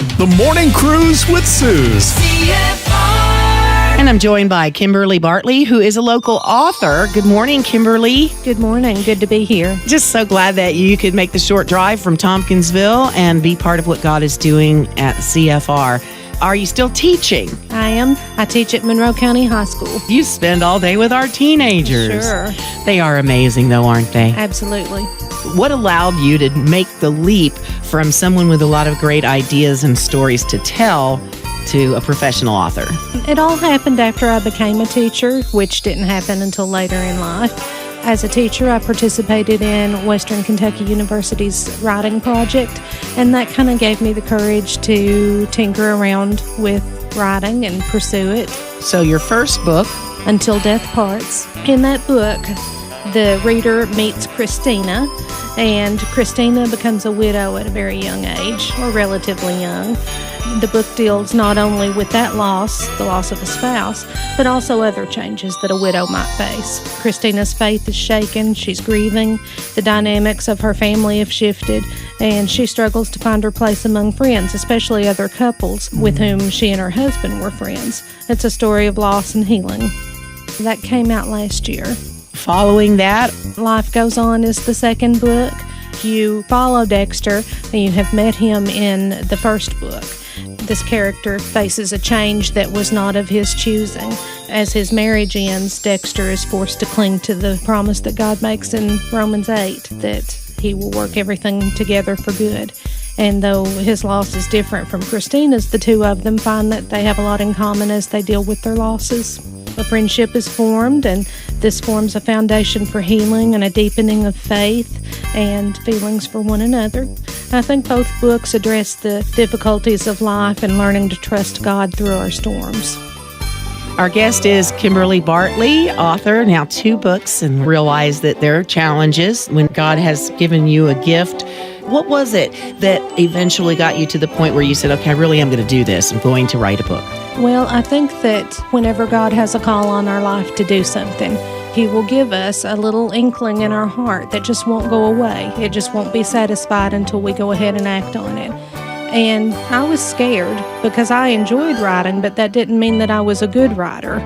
The Morning Cruise with Suze. And I'm joined by Kimberly Bartley, who is a local author. Good morning, Kimberly. Good morning. Good to be here. Just so glad that you could make the short drive from Tompkinsville and be part of what God is doing at CFR. Are you still teaching? I am. I teach at Monroe County High School. You spend all day with our teenagers. Sure. They are amazing, though, aren't they? Absolutely. What allowed you to make the leap from someone with a lot of great ideas and stories to tell to a professional author? It all happened after I became a teacher, which didn't happen until later in life. As a teacher, I participated in Western Kentucky University's writing project, and that kind of gave me the courage to tinker around with writing and pursue it. So your first book, Until Death Parts. In that book, the reader meets Christina, and Christina becomes a widow at a very young age, or relatively young. The book deals not only with that loss, the loss of a spouse, but also other changes that a widow might face. Christina's faith is shaken, she's grieving, the dynamics of her family have shifted, and she struggles to find her place among friends, especially other couples with whom she and her husband were friends. It's a story of loss and healing. That came out last year. Following that, Life Goes On is the second book. You follow Dexter, and you have met him in the first book. This character faces a change that was not of his choosing. As his marriage ends, Dexter is forced to cling to the promise that God makes in Romans 8, that he will work everything together for good. And though his loss is different from Christina's, the two of them find that they have a lot in common as they deal with their losses. A friendship is formed, and this forms a foundation for healing and a deepening of faith and feelings for one another. I think both books address the difficulties of life and learning to trust God through our storms. our guest is Kimberly Bartley, author, now 2 books, and realize that there are challenges when God has given you a gift. What was it that eventually got you to the point where you said, okay, I really am going to do this. I'm going to write a book? Well, I think that whenever God has a call on our life to do something, He will give us a little inkling in our heart that just won't go away. It just won't be satisfied until we go ahead and act on it. And I was scared because I enjoyed writing, but that didn't mean that I was a good writer.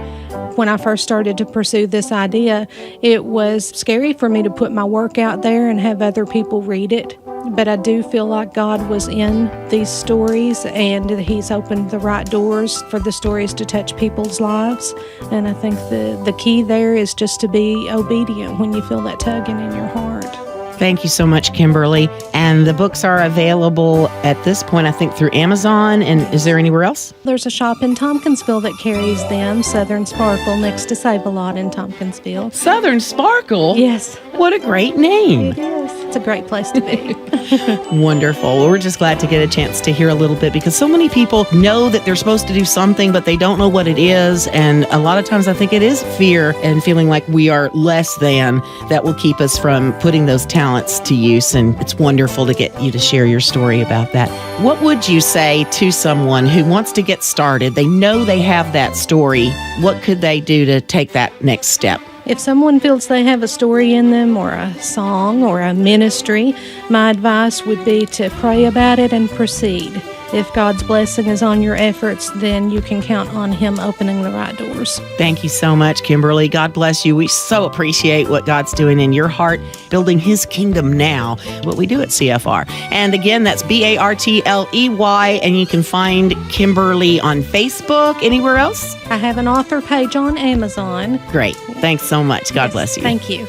When I first started to pursue this idea, it was scary for me to put my work out there and have other people read it. But I do feel like God was in these stories and He's opened the right doors for the stories to touch people's lives. And I think the key there is just to be obedient when you feel that tugging in your heart. Thank you so much, Kimberly. And the books are available at this point, I think, through Amazon. And is there anywhere else? There's a shop in Tompkinsville that carries them, Southern Sparkle, next to Save-A-Lot in Tompkinsville. Southern Sparkle? Yes. What a great name. It is. It's a great place to be. Wonderful. Well, we're just glad to get a chance to hear a little bit because so many people know that they're supposed to do something, but they don't know what it is. And a lot of times I think it is fear and feeling like we are less than that will keep us from putting those talents to use. And it's wonderful to get you to share your story about that. What would you say to someone who wants to get started? They know they have that story. What could they do to take that next step? If someone feels they have a story in them or a song or a ministry, my advice would be to pray about it and proceed. If God's blessing is on your efforts, then you can count on Him opening the right doors. Thank you so much, Kimberly. God bless you. We so appreciate what God's doing in your heart, building His kingdom now, what we do at CFR. And again, that's Bartley, and you can find Kimberly on Facebook. Anywhere else? I have an author page on Amazon. Great. Thanks so much. God bless you. Thank you.